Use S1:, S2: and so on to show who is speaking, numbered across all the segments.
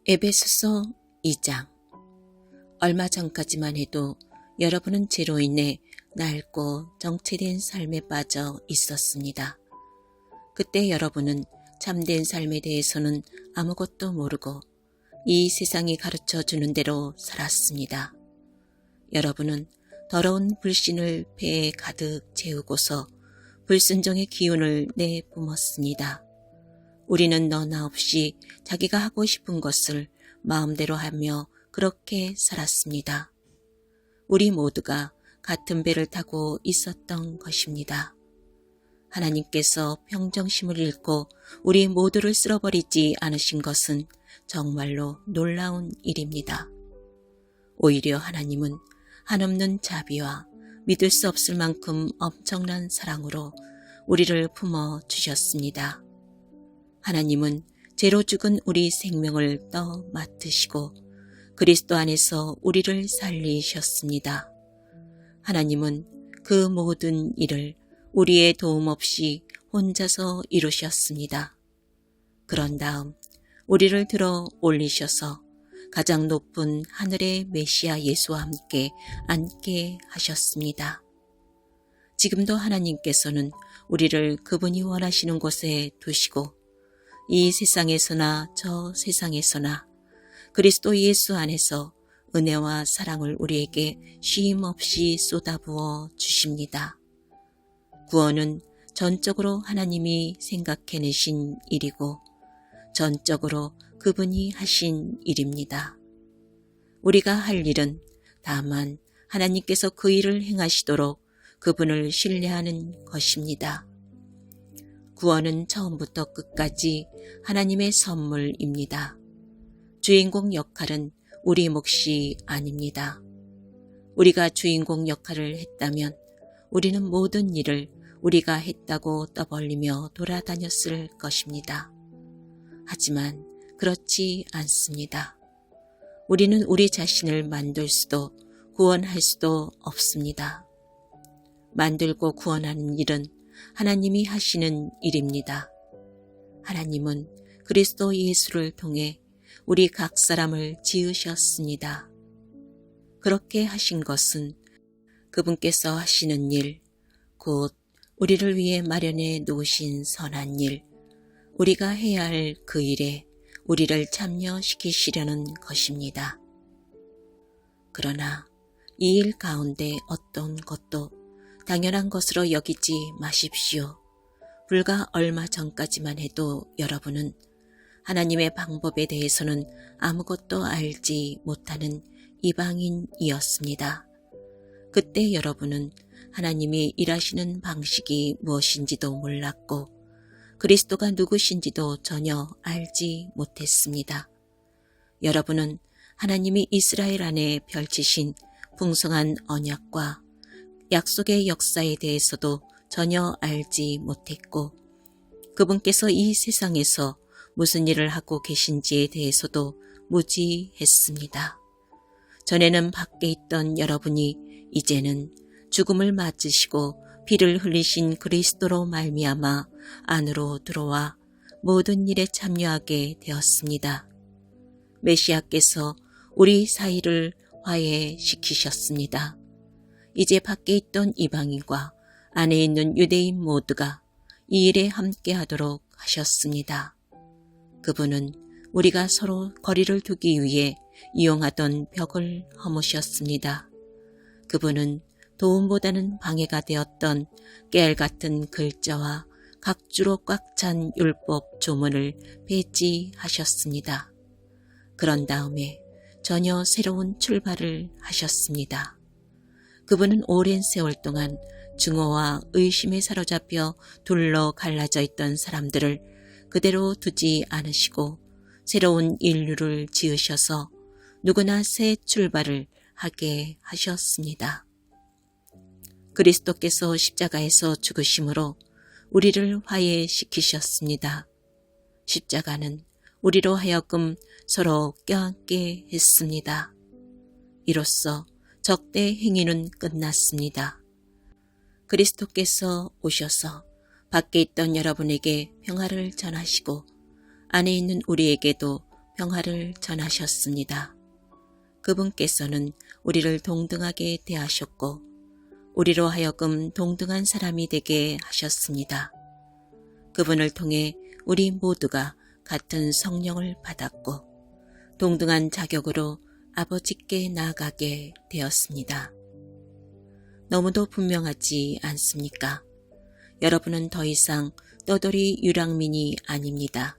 S1: 에베소서 2장. 얼마 전까지만 해도 여러분은 죄로 인해 낡고 정체된 삶에 빠져 있었습니다. 그때 여러분은 참된 삶에 대해서는 아무것도 모르고 이 세상이 가르쳐 주는 대로 살았습니다. 여러분은 더러운 불신을 폐에 가득 채우고서 불순종의 기운을 내뿜었습니다. 우리는 너나 없이 자기가 하고 싶은 것을 마음대로 하며 그렇게 살았습니다. 우리 모두가 같은 배를 타고 있었던 것입니다. 하나님께서 평정심을 잃고 우리 모두를 쓸어버리지 않으신 것은 정말로 놀라운 일입니다. 오히려 하나님은 한없는 자비와 믿을 수 없을 만큼 엄청난 사랑으로 우리를 품어주셨습니다. 하나님은 죄로 죽은 우리 생명을 떠 맡으시고 그리스도 안에서 우리를 살리셨습니다. 하나님은 그 모든 일을 우리의 도움 없이 혼자서 이루셨습니다. 그런 다음 우리를 들어 올리셔서 가장 높은 하늘의 메시아 예수와 함께 앉게 하셨습니다. 지금도 하나님께서는 우리를 그분이 원하시는 곳에 두시고 이 세상에서나 저 세상에서나 그리스도 예수 안에서 은혜와 사랑을 우리에게 쉼없이 쏟아부어 주십니다. 구원은 전적으로 하나님이 생각해내신 일이고 전적으로 그분이 하신 일입니다. 우리가 할 일은 다만 하나님께서 그 일을 행하시도록 그분을 신뢰하는 것입니다. 구원은 처음부터 끝까지 하나님의 선물입니다. 주인공 역할은 우리 몫이 아닙니다. 우리가 주인공 역할을 했다면 우리는 모든 일을 우리가 했다고 떠벌리며 돌아다녔을 것입니다. 하지만 그렇지 않습니다. 우리는 우리 자신을 만들 수도 구원할 수도 없습니다. 만들고 구원하는 일은 하나님이 하시는 일입니다. 하나님은 그리스도 예수를 통해 우리 각 사람을 지으셨습니다. 그렇게 하신 것은 그분께서 하시는 일, 곧 우리를 위해 마련해 놓으신 선한 일, 우리가 해야 할 그 일에 우리를 참여시키시려는 것입니다. 그러나 이 일 가운데 어떤 것도 당연한 것으로 여기지 마십시오. 불과 얼마 전까지만 해도 여러분은 하나님의 방법에 대해서는 아무것도 알지 못하는 이방인이었습니다. 그때 여러분은 하나님이 일하시는 방식이 무엇인지도 몰랐고 그리스도가 누구신지도 전혀 알지 못했습니다. 여러분은 하나님이 이스라엘 안에 펼치신 풍성한 언약과 약속의 역사에 대해서도 전혀 알지 못했고 그분께서 이 세상에서 무슨 일을 하고 계신지에 대해서도 무지했습니다. 전에는 밖에 있던 여러분이 이제는 죽음을 맞으시고 피를 흘리신 그리스도로 말미암아 안으로 들어와 모든 일에 참여하게 되었습니다. 메시아께서 우리 사이를 화해시키셨습니다. 이제 밖에 있던 이방인과 안에 있는 유대인 모두가 이 일에 함께하도록 하셨습니다. 그분은 우리가 서로 거리를 두기 위해 이용하던 벽을 허무셨습니다. 그분은 도움보다는 방해가 되었던 깨알 같은 글자와 각주로 꽉 찬 율법 조문을 배지하셨습니다. 그런 다음에 전혀 새로운 출발을 하셨습니다. 그분은 오랜 세월 동안 증오와 의심에 사로잡혀 둘러 갈라져 있던 사람들을 그대로 두지 않으시고 새로운 인류를 지으셔서 누구나 새 출발을 하게 하셨습니다. 그리스도께서 십자가에서 죽으심으로 우리를 화해시키셨습니다. 십자가는 우리로 하여금 서로 껴안게 했습니다. 이로써 적대 행위는 끝났습니다. 그리스도께서 오셔서 밖에 있던 여러분에게 평화를 전하시고 안에 있는 우리에게도 평화를 전하셨습니다. 그분께서는 우리를 동등하게 대하셨고 우리로 하여금 동등한 사람이 되게 하셨습니다. 그분을 통해 우리 모두가 같은 성령을 받았고 동등한 자격으로 아버지께 나아가게 되었습니다. 너무도 분명하지 않습니까? 여러분은 더 이상 떠돌이 유랑민이 아닙니다.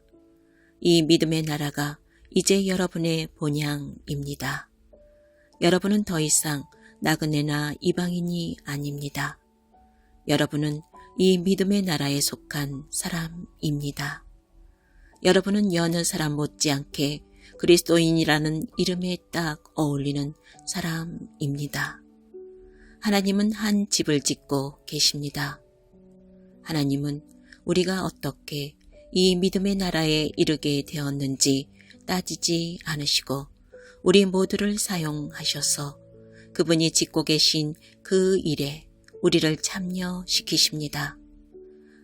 S1: 이 믿음의 나라가 이제 여러분의 본향입니다. 여러분은 더 이상 나그네나 이방인이 아닙니다. 여러분은 이 믿음의 나라에 속한 사람입니다. 여러분은 여느 사람 못지않게 그리스도인이라는 이름에 딱 어울리는 사람입니다. 하나님은 한 집을 짓고 계십니다. 하나님은 우리가 어떻게 이 믿음의 나라에 이르게 되었는지 따지지 않으시고 우리 모두를 사용하셔서 그분이 짓고 계신 그 일에 우리를 참여시키십니다.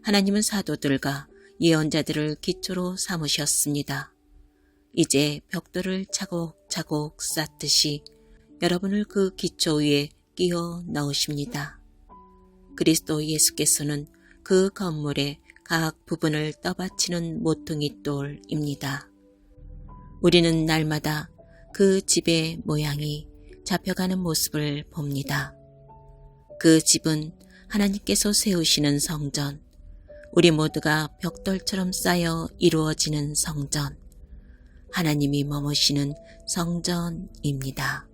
S1: 하나님은 사도들과 예언자들을 기초로 삼으셨습니다. 이제 벽돌을 차곡차곡 쌓듯이 여러분을 그 기초 위에 끼워 넣으십니다. 그리스도 예수께서는 그 건물의 각 부분을 떠받치는 모퉁이 돌입니다. 우리는 날마다 그 집의 모양이 잡혀가는 모습을 봅니다. 그 집은 하나님께서 세우시는 성전, 우리 모두가 벽돌처럼 쌓여 이루어지는 성전, 하나님이 머무시는 성전입니다.